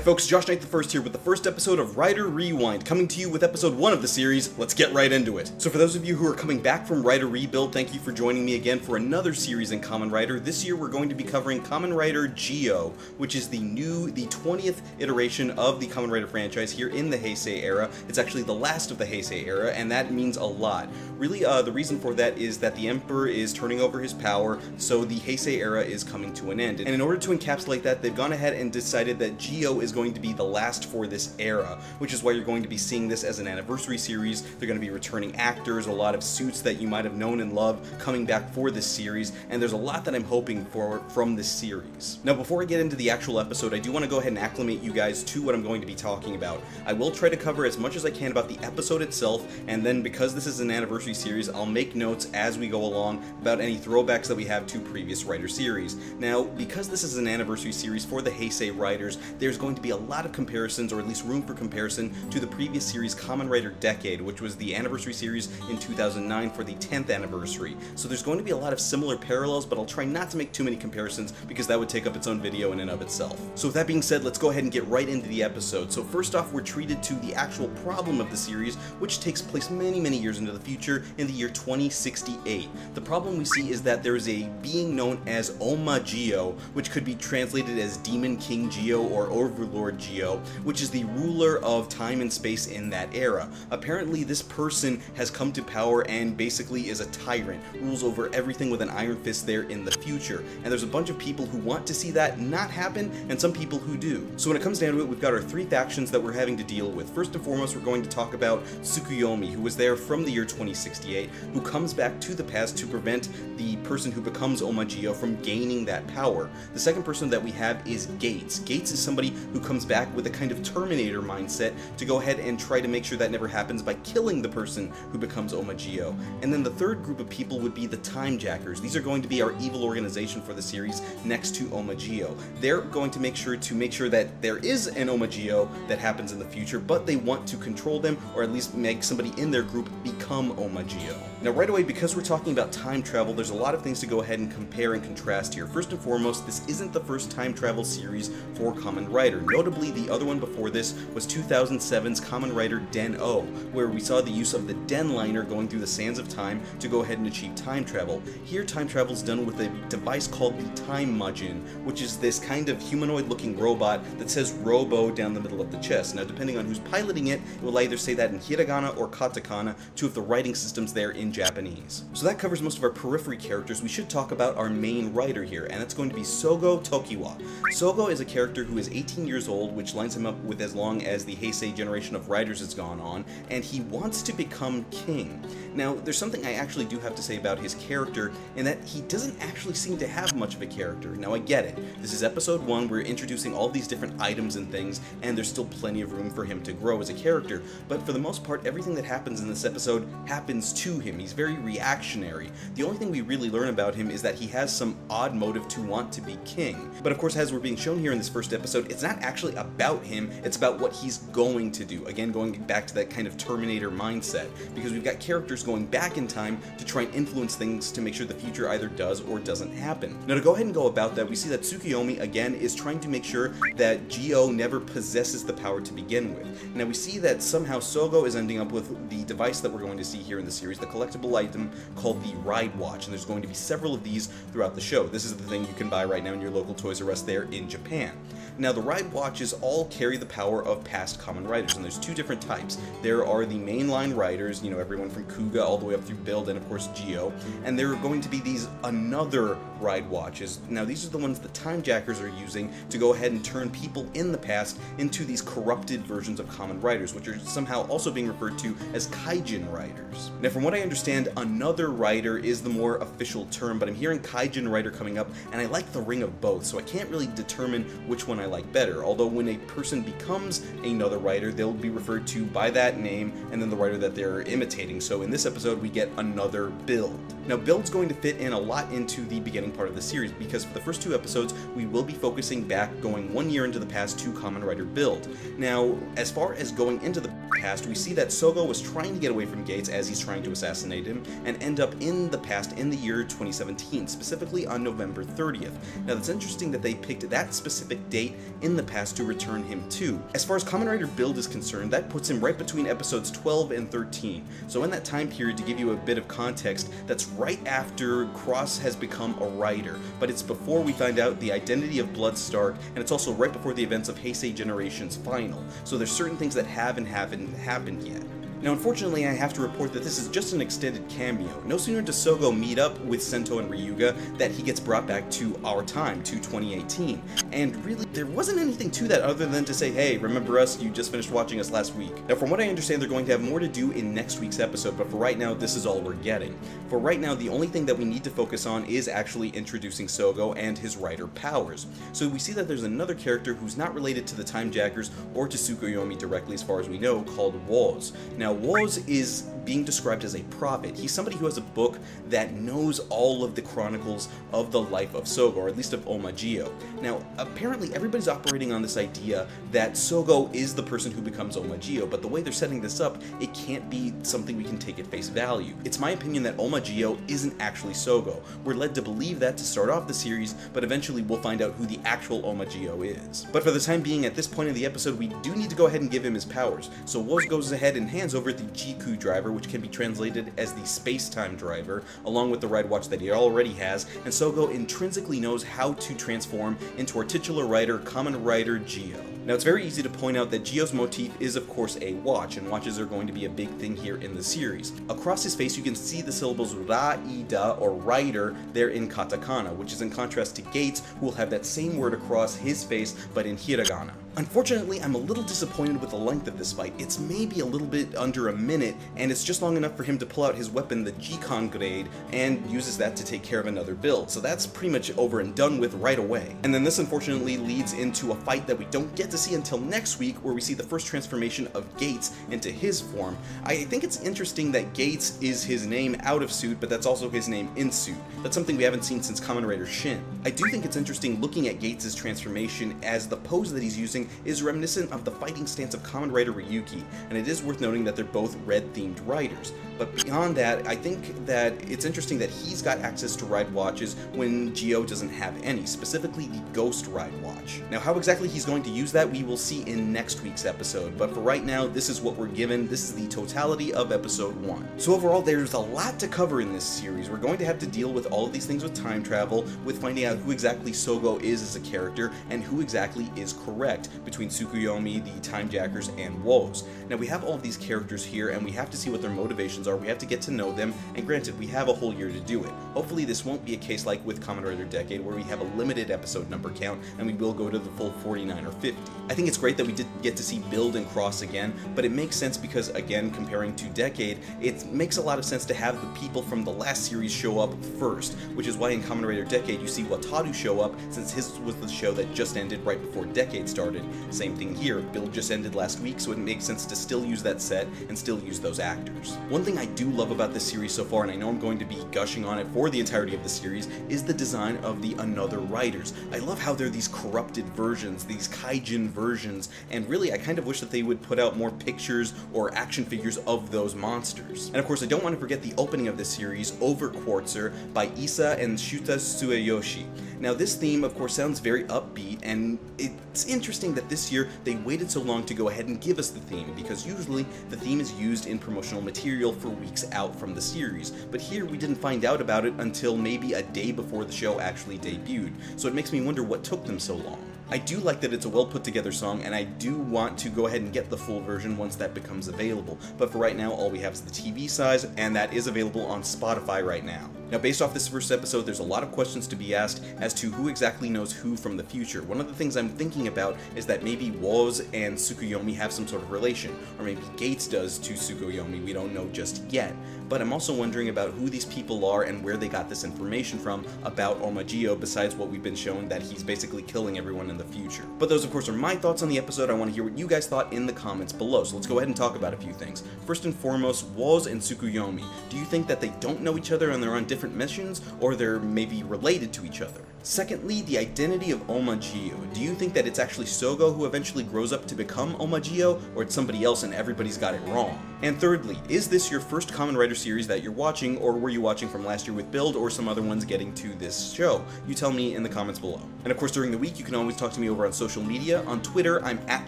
folks, Josh Knight the First here with the first episode of Rider Rewind, coming to you with episode 1 of the series. Let's get right into it. So for those of you who are coming back from Rider Rebuild, thank you for joining me again for another series in Kamen Rider. This year we're going to be covering Kamen Rider Geo, which is the 20th iteration of the Kamen Rider franchise here in the Heisei era. It's actually the last of the Heisei era, and that means a lot. Really, the reason for that is that the Emperor is turning over his power, so the Heisei era is coming to an end. And in order to encapsulate that, they've gone ahead and decided that Geo is going to be the last for this era, which is why you're going to be seeing this as an anniversary series. They're going to be returning actors, a lot of suits that you might have known and loved coming back for this series, and there's a lot that I'm hoping for from this series. Now, before I get into the actual episode, I do want to go ahead and acclimate you guys to what I'm going to be talking about. I will try to cover as much as I can about the episode itself, and then because this is an anniversary series, I'll make notes as we go along about any throwbacks that we have to previous Rider series. Now, because this is an anniversary series for the Heisei Riders, there's going to be a lot of comparisons, or at least room for comparison, to the previous series Kamen Rider Decade, which was the anniversary series in 2009 for the 10th anniversary. So there's going to be a lot of similar parallels, but I'll try not to make too many comparisons because that would take up its own video in and of itself. So with that being said, let's go ahead and get right into the episode. So first off, we're treated to the actual problem of the series, which takes place many years into the future in the year 2068. The problem we see is that there is a being known as Oma Geo, which could be translated as Demon King Geo or Overlord Geo, which is the ruler of time and space in that era. Apparently this person has come to power and basically is a tyrant, rules over everything with an iron fist there in the future. And there's a bunch of people who want to see that not happen, and some people who do. So when it comes down to it, we've got our three factions that we're having to deal with. First and foremost, we're going to talk about Tsukuyomi, who was there from the year 2068, who comes back to the past to prevent the person who becomes Oma Geo from gaining that power. The second person that we have is Gates. Gates is somebody who comes back with a kind of Terminator mindset to go ahead and try to make sure that never happens by killing the person who becomes Oma Geo. And then the third group of people would be the Time Jackers. These are going to be our evil organization for the series next to Oma Geo. They're going to make sure that there is an Oma Geo that happens in the future, but they want to control them, or at least make somebody in their group become Oma Geo. Now right away, because we're talking about time travel, there's a lot of things to go ahead and compare and contrast here. First and foremost, this isn't the first time travel series for Kamen Rider. Notably, the other one before this was 2007's Kamen Rider Den-O, where we saw the use of the Den liner going through the sands of time to go ahead and achieve time travel. Here, time travel is done with a device called the Time Majin, which is this kind of humanoid-looking robot that says Robo down the middle of the chest. Now, depending on who's piloting it, it will either say that in hiragana or katakana, two of the writing systems there in Japanese. So that covers most of our periphery characters. We should talk about our main writer here, and it's going to be Sogo Tokiwa. Sogo is a character who is 18 years old, which lines him up with as long as the Heisei generation of riders has gone on, and he wants to become king. Now, there's something I actually do have to say about his character, in that he doesn't actually seem to have much of a character. Now, I get it. This is episode 1, we're introducing all these different items and things, and there's still plenty of room for him to grow as a character, but for the most part, everything that happens in this episode happens to him. He's very reactionary. The only thing we really learn about him is that he has some odd motive to want to be king. But of course, as we're being shown here in this first episode, it's not actually about him, it's about what he's going to do. Again, going back to that kind of Terminator mindset, because we've got characters going back in time to try and influence things to make sure the future either does or doesn't happen. Now, to go ahead and go about that, we see that Tsukuyomi, again, is trying to make sure that Geo never possesses the power to begin with. Now, we see that somehow Sogo is ending up with the device that we're going to see here in the series, the collectible item called the Ride Watch, and there's going to be several of these throughout the show. This is the thing you can buy right now in your local Toys R Us there in Japan. Now, the Ride Watches all carry the power of past Kamen Riders, and there's two different types. There are the mainline riders, you know, everyone from Kuga all the way up through Build and, of course, Geo, and there are going to be these another Ride Watches. Now, these are the ones the Time Jackers are using to go ahead and turn people in the past into these corrupted versions of Kamen Riders, which are somehow also being referred to as Kaijin Riders. Now, from what I understand, another rider is the more official term, but I'm hearing Kaijin Rider coming up, and I like the ring of both, so I can't really determine which one I like better, although when a person becomes another rider, they'll be referred to by that name and then the rider that they're imitating. So in this episode, we get another Build. Now, Build's going to fit in a lot into the beginning part of the series, because for the first 2 episodes, we will be focusing back, going 1 year into the past to Kamen Rider Build. Now, as far as going into the past, we see that Sogo was trying to get away from Gates as he's trying to assassinate him, and end up in the past in the year 2017, specifically on November 30th. Now it's interesting that they picked that specific date in the past to return him to. As far as Kamen Rider build is concerned, that puts him right between episodes 12 and 13. So in that time period, to give you a bit of context, that's right after Cross has become a Rider, but it's before we find out the identity of Bloodstark, and it's also right before the events of Heisei Generation's final. So there's certain things that have and haven't happened yet. Now unfortunately I have to report that this is just an extended cameo. No sooner does Sogo meet up with Sento and Ryuga that he gets brought back to our time, to 2018. And really, there wasn't anything to that other than to say, hey, remember us, you just finished watching us last week. Now from what I understand, they're going to have more to do in next week's episode, but for right now, this is all we're getting. For right now, the only thing that we need to focus on is actually introducing Sogo and his Rider powers. So we see that there's another character who's not related to the Time Jackers or to Tsukuyomi directly as far as we know, called Woz. Now Woz is being described as a prophet. He's somebody who has a book that knows all of the chronicles of the life of Sogo, or at least of Omagio. Now, apparently everybody's operating on this idea that Sogo is the person who becomes Omagio, but the way they're setting this up, it can't be something we can take at face value. It's my opinion that Omagio isn't actually Sogo. We're led to believe that to start off the series, but eventually we'll find out who the actual Omagio is. But for the time being, at this point in the episode, we do need to go ahead and give him his powers. So Woz goes ahead and hands over the Jiku driver, which can be translated as the space-time driver, along with the ride watch that he already has, and Sogo intrinsically knows how to transform into our titular rider, Kamen Rider Geo. Now it's very easy to point out that Geo's motif is of course a watch, and watches are going to be a big thing here in the series. Across his face you can see the syllables Ra-ida, or rider, there in katakana, which is in contrast to Gates, who will have that same word across his face, but in hiragana. Unfortunately, I'm a little disappointed with the length of this fight. It's maybe a little bit under a minute, and it's just long enough for him to pull out his weapon, the G-Con grade, and uses that to take care of another build. So that's pretty much over and done with right away. And then this unfortunately leads into a fight that we don't get to see until next week, where we see the first transformation of Gates into his form. I think it's interesting that Gates is his name out of suit, but that's also his name in suit. That's something we haven't seen since Kamen Rider Shin. I do think it's interesting looking at Gates' transformation, as the pose that he's using is reminiscent of the fighting stance of Kamen Rider Ryuki, and it is worth noting that they're both red-themed riders. But beyond that, I think that it's interesting that he's got access to ride watches when Geo doesn't have any, specifically the Ghost Ride Watch. Now how exactly he's going to use that we will see in next week's episode, but for right now this is what we're given. This is the totality of episode 1. So overall there's a lot to cover in this series. We're going to have to deal with all of these things with time travel, with finding out who exactly Sogo is as a character, and who exactly is correct between Tsukuyomi, the Time Jackers, and Woz. Now we have all of these characters here, and we have to see what their motivations are. We have to get to know them, and granted, we have a whole year to do it. Hopefully this won't be a case like with Kamen Rider Decade, where we have a limited episode number count, and we will go to the full 49 or 50. I think it's great that we did get to see Build and Cross again, but it makes sense because, again, comparing to Decade, it makes a lot of sense to have the people from the last series show up first, which is why in Kamen Rider Decade you see Wataru show up, since his was the show that just ended right before Decade started. Same thing here, Build just ended last week, so it makes sense to still use that set and still use those actors. One thing I do love about this series so far, and I know I'm going to be gushing on it for the entirety of the series, is the design of the Another Riders. I love how they're these corrupted versions, these kaijin versions, and really I kind of wish that they would put out more pictures or action figures of those monsters. And of course I don't want to forget the opening of this series, Over Quartzer, by Issa and Shuta Sueyoshi. Now this theme of course sounds very upbeat, and it's interesting that this year they waited so long to go ahead and give us the theme, because usually the theme is used in promotional material for weeks out from the series, but here we didn't find out about it until maybe a day before the show actually debuted, so it makes me wonder what took them so long. I do like that it's a well put together song, and I do want to go ahead and get the full version once that becomes available, but for right now all we have is the TV size, and that is available on Spotify right now. Now based off this first episode, there's a lot of questions to be asked as to who exactly knows who from the future. One of the things I'm thinking about is that maybe Woz and Tsukuyomi have some sort of relation, or maybe Gates does to Tsukuyomi, we don't know just yet. but I'm also wondering about who these people are and where they got this information from about Omagio, besides what we've been shown that he's basically killing everyone in the future. But those, of course, are my thoughts on the episode. I want to hear what you guys thought in the comments below, so let's go ahead and talk about a few things. First and foremost, Woz and Tsukuyomi. Do you think that they don't know each other and they're on different missions, or they're maybe related to each other? Secondly, the identity of Omagio. Do you think that it's actually Sogo who eventually grows up to become Omagio, or it's somebody else and everybody's got it wrong? And thirdly, is this your first Kamen Rider series that you're watching, or were you watching from last year with Build, or some other ones getting to this show? You tell me in the comments below. And of course, during the week, you can always talk to me over on social media. On Twitter, I'm at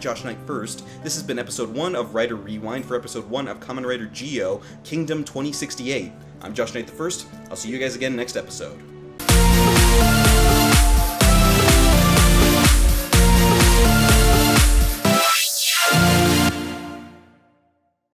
JoshKnight1st. This has been episode 1 of Rider Rewind for episode 1 of Kamen Rider Geo, Kingdom 2068. I'm Josh Knight the First. I'll see you guys again next episode.